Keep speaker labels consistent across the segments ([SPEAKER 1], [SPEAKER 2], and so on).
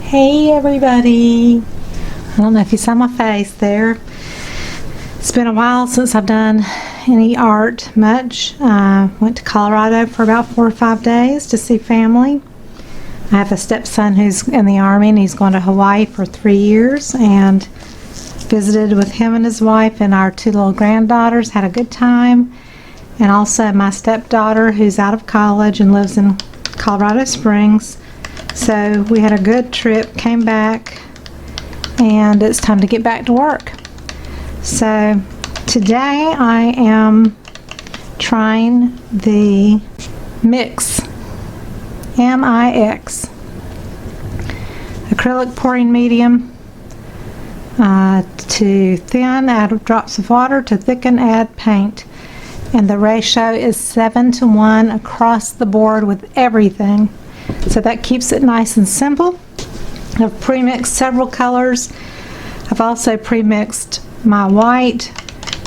[SPEAKER 1] Hey everybody! I don't know if you saw my face there. It's been a while since I've done any art much. Went to Colorado for about 4 or 5 days to see family. I have a stepson who's in the Army and he's going to Hawaii for 3 years, and visited with him and his wife and our 2 little granddaughters, had a good time. And also my stepdaughter who's out of college and lives in Colorado Springs. So we had a good trip, came back, and it's time to get back to work. So today I am trying the MiX, MiX, acrylic pouring medium, to thin, add drops of water, to thicken, add paint. And the ratio is 7:1 across the board with everything. So that keeps it nice and simple. I've pre-mixed several colors. I've also pre-mixed my white,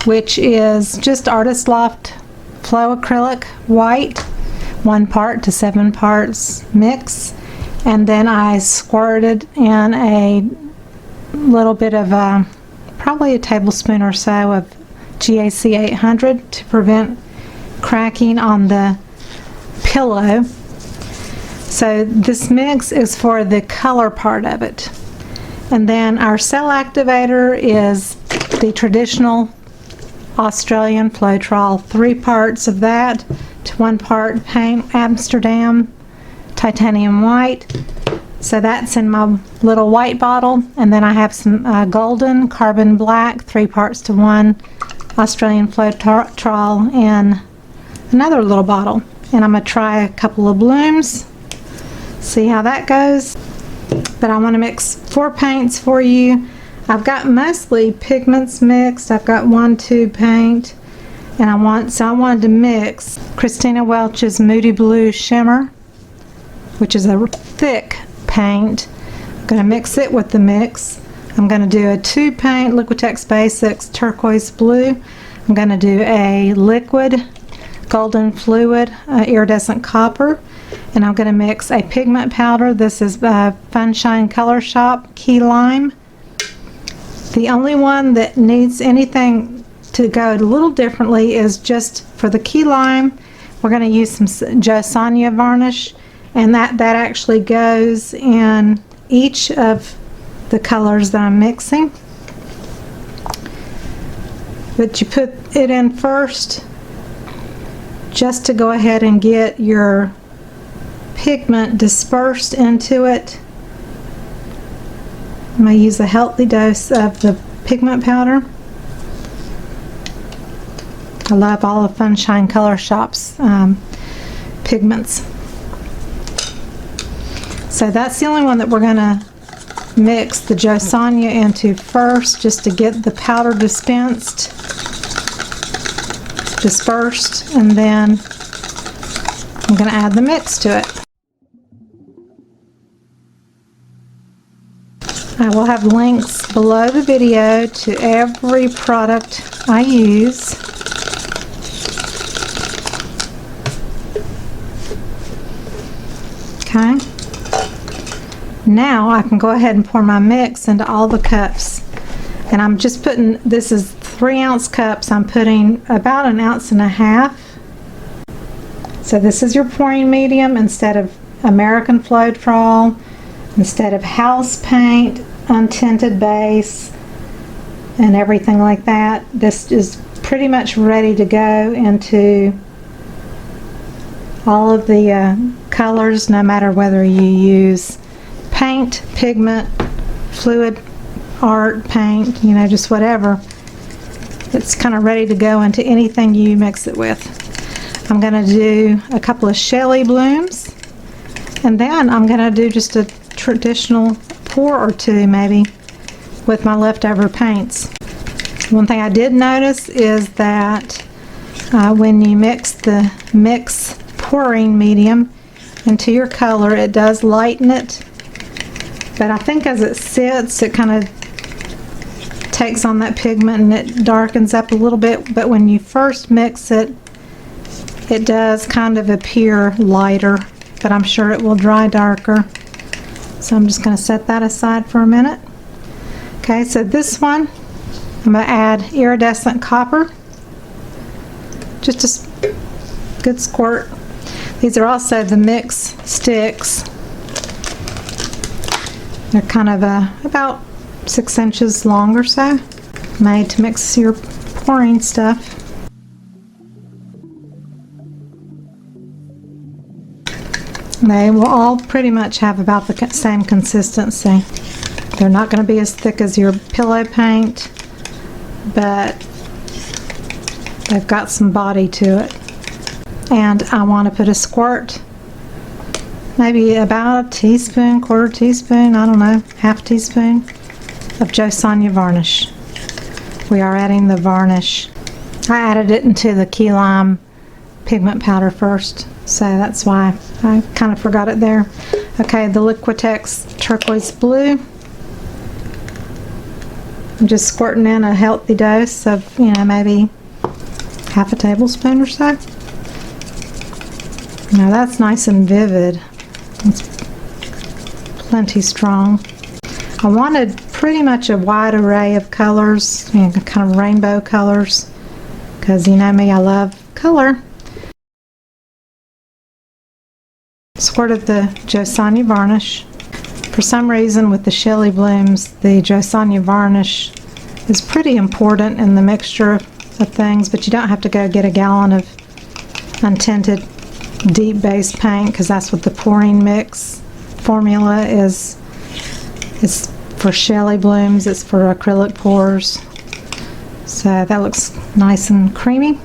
[SPEAKER 1] which is just Artist Loft Flow Acrylic White, 1 part to 7 parts mix. And then I squirted in a little bit of probably a tablespoon or so of GAC 800 to prevent cracking on the pillow. So this mix is for the color part of it. And then our cell activator is the traditional Australian Floetrol, 3 parts of that to 1 part paint Amsterdam titanium white. So that's in my little white bottle. And then I have some golden carbon black, 3 parts to 1 Australian Floetrol in another little bottle. And I'm going to try a couple of blooms, see how that goes. But I want to mix 4 paints for you. I've got mostly pigments mixed. I've got 1 tube paint, and I wanted to mix Christina Welch's Moody Blue Shimmer, which is a thick paint. I'm going to mix it with the MiX. I'm going to do a tube paint, Liquitex Basics Turquoise Blue. I'm going to do a liquid golden fluid iridescent copper, and I'm going to mix a pigment powder. This is Funshine Color Shop Key Lime. The only one that needs anything to go a little differently is just for the key lime. We're going to use some JoSonja varnish, and that actually goes in each of the colors that I'm mixing. But you put it in first just to go ahead and get your pigment dispersed into it. I'm going to use a healthy dose of the pigment powder. I love all of Funshine Color Shop's pigments. So that's the only one that we're going to mix the JoSonja into first, just to get the powder dispersed, and then I'm going to add the MiX to it. I will have links below the video to every product I use. Okay. Now I can go ahead and pour my MiX into all the cups. And I'm just putting, this is 3-ounce cups, I'm putting about 1.5 ounces. So this is your pouring medium instead of American Floetrol, instead of house paint, untinted base, and everything like that. This is pretty much ready to go into all of the colors, no matter whether you use paint, pigment, fluid art paint, you know, just whatever. It's kind of ready to go into anything you mix it with. I'm going to do a couple of Shelee blooms, and then I'm going to do just a traditional pour or 2 maybe with my leftover paints. One thing I did notice is that when you mix the MiX pouring medium into your color, it does lighten it, but I think as it sits, it kind of takes on that pigment and it darkens up a little bit. But when you first mix it, it does kind of appear lighter, but I'm sure it will dry darker. So I'm just going to set that aside for a minute. Okay, so this one, I'm going to add iridescent copper. Just a good squirt. These are also the MiX sticks. They're kind of about 6 inches long or so, made to mix your pouring stuff. They will all pretty much have about the same consistency. They're not going to be as thick as your pillow paint, but they've got some body to it. And I want to put a squirt, maybe about a teaspoon, quarter teaspoon, I don't know, half teaspoon of JoSonja varnish. We are adding the varnish. I added it into the key lime pigment powder first, so that's why I kind of forgot it there. Okay, the Liquitex turquoise blue. I'm just squirting in a healthy dose of, maybe half a tablespoon or so. Now that's nice and vivid. It's plenty strong. I wanted pretty much a wide array of colors, kind of rainbow colors, because you know me, I love color. Squirted the JoSonja varnish. For some reason with the Shelee blooms, the JoSonja varnish is pretty important in the mixture of things, but you don't have to go get a gallon of untinted deep base paint, because that's what the pouring mix formula is. It's for Shelee blooms, it's for acrylic pours. So that looks nice and creamy.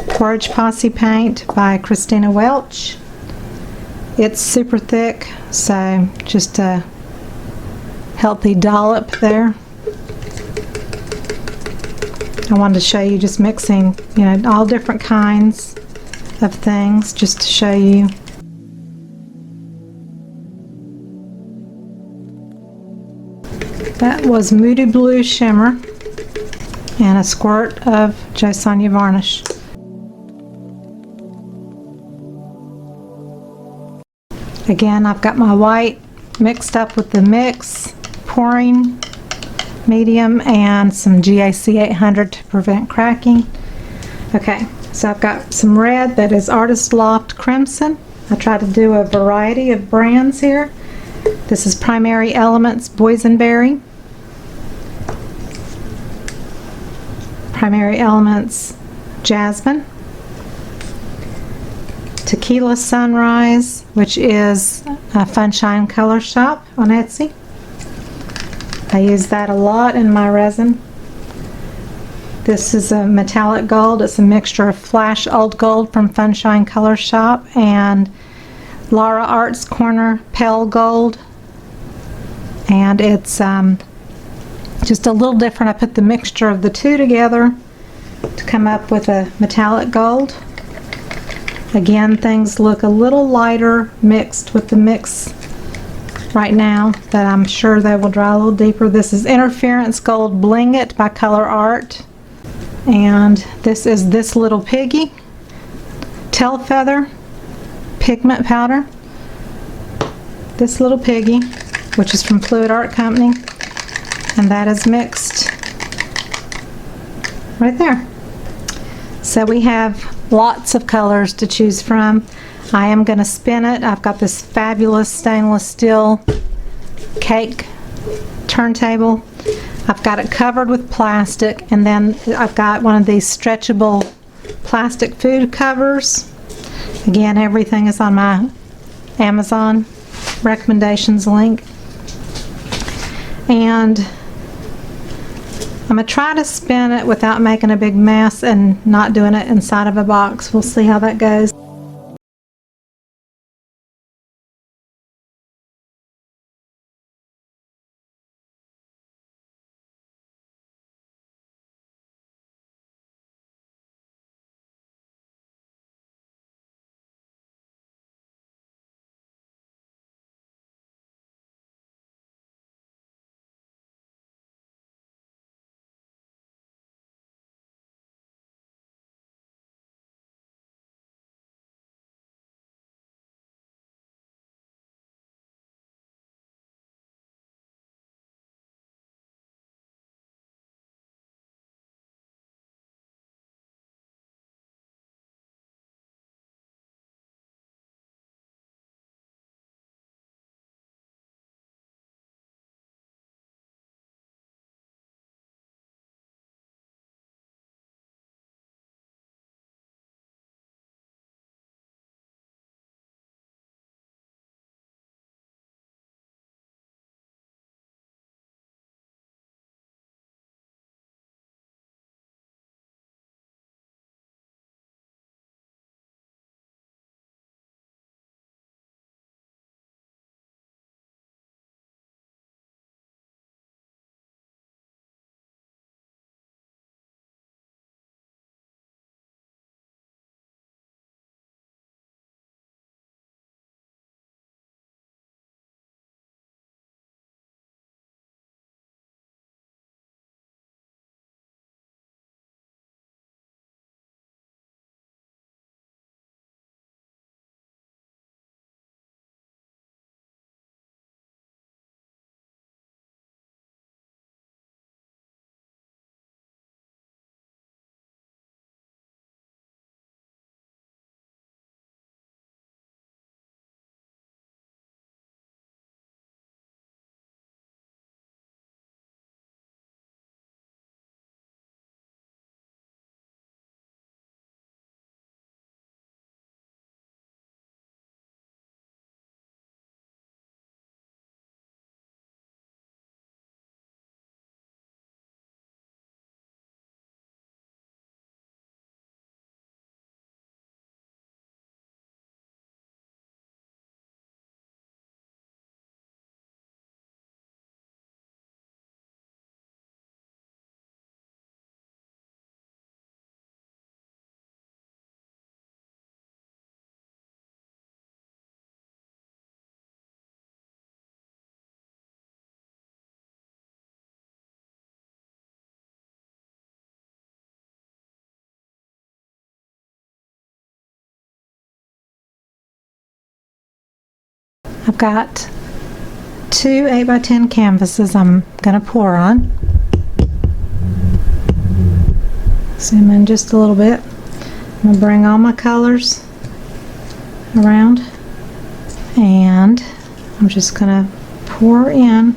[SPEAKER 1] Pourage Posse paint by Christina Welch. It's super thick, so just a healthy dollop there. I wanted to show you just mixing, all different kinds of things, just to show you. That was Moody Blue Shimmer and a squirt of JoSonja varnish. Again, I've got my white mixed up with the MiX pouring medium and some GAC 800 to prevent cracking. Okay, so I've got some red that is Artist Loft Crimson. I try to do a variety of brands here. This is Primary Elements Boysenberry, Primary Elements Jasmine, Tequila Sunrise, which is a Funshine Color Shop on Etsy. I use that a lot in my resin. This is a metallic gold. It's a mixture of Flash Old Gold from Funshine Color Shop and Laura Arts Corner Pale Gold. And it's just a little different. I put the mixture of the two together to come up with a metallic gold. Again, things look a little lighter mixed with the MiX right now, but I'm sure they will dry a little deeper. This is Interference Gold Bling It by Color Art. And this is This Little Piggy Tail Feather Pigment Powder. This Little Piggy, which is from Fluid Art Company, and that is mixed right there. So we have lots of colors to choose from. I am going to spin it. I've got this fabulous stainless steel cake turntable. I've got it covered with plastic, and then I've got one of these stretchable plastic food covers. Again, everything is on my Amazon recommendations link. And I'm going to try to spin it without making a big mess and not doing it inside of a box. We'll see how that goes. I've got two 8x10 canvases I'm going to pour on. Zoom in just a little bit. I'm going to bring all my colors around, and I'm just going to pour in.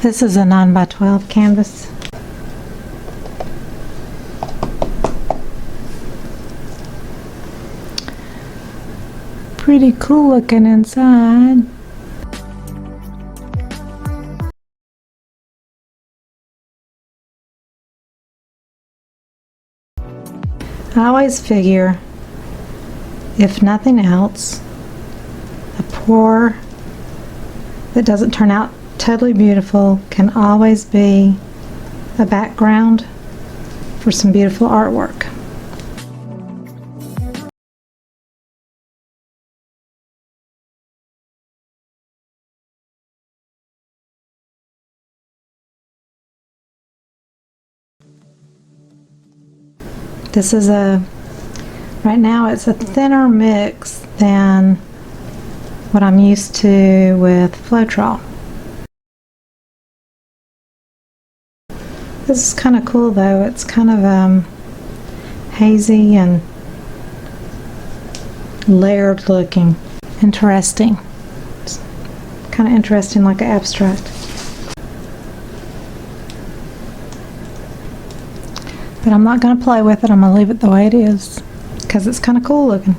[SPEAKER 1] This is a 9x12 canvas. Pretty cool looking inside. I always figure, if nothing else, a pour that doesn't turn out totally beautiful can always be a background for some beautiful artwork. This is right now it's a thinner mix than what I'm used to with Floetrol. This is kind of cool though. It's kind of hazy and layered looking. Interesting. It's kind of interesting, like an abstract. But I'm not going to play with it. I'm going to leave it the way it is because it's kind of cool looking.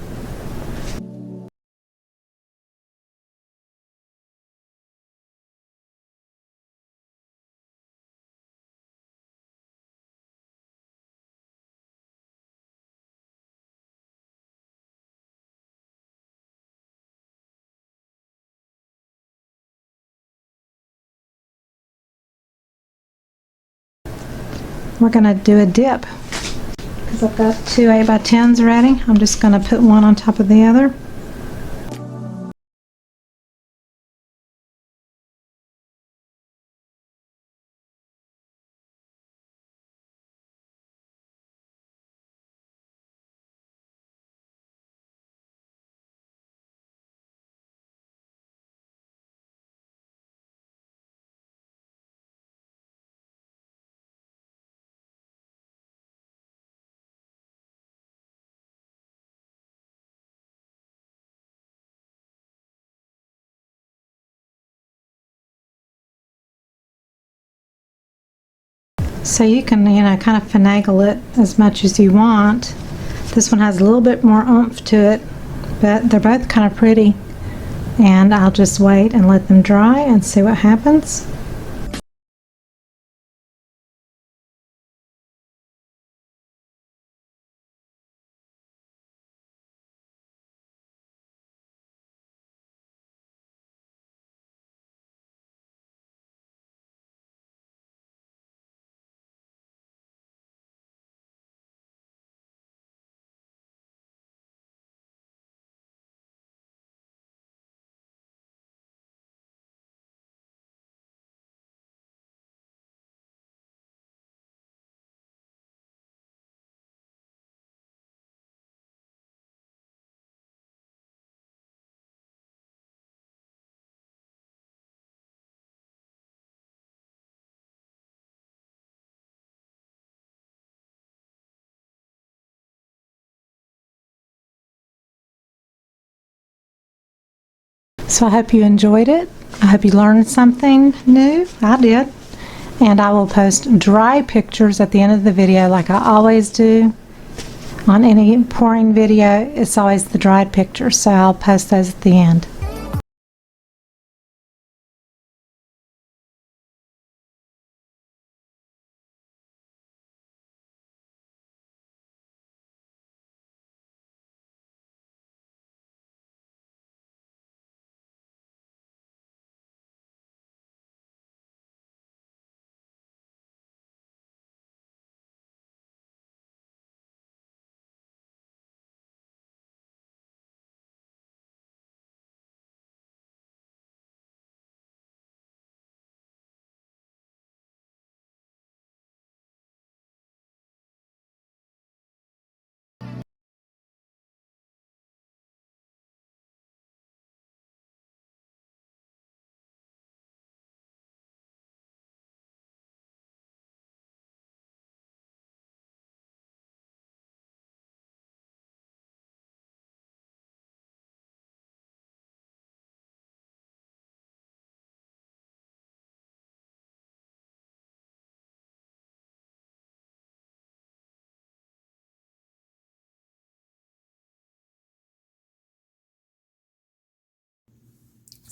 [SPEAKER 1] We're going to do a dip because I've got two 8x10s ready. I'm just going to put one on top of the other. So you can, kind of finagle it as much as you want. This one has a little bit more oomph to it, but they're both kind of pretty. And I'll just wait and let them dry and see what happens. So I hope you enjoyed it. I hope you learned something new. I did. And I will post dry pictures at the end of the video like I always do. On any pouring video, it's always the dried pictures, so I'll post those at the end.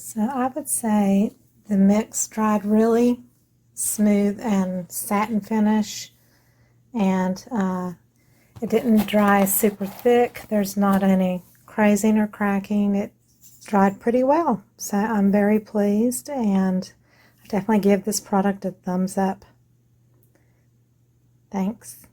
[SPEAKER 1] So I would say the MiX dried really smooth and satin finish, and it didn't dry super thick. There's not any crazing or cracking. It dried pretty well, so I'm very pleased, and I definitely give this product a thumbs up. Thanks.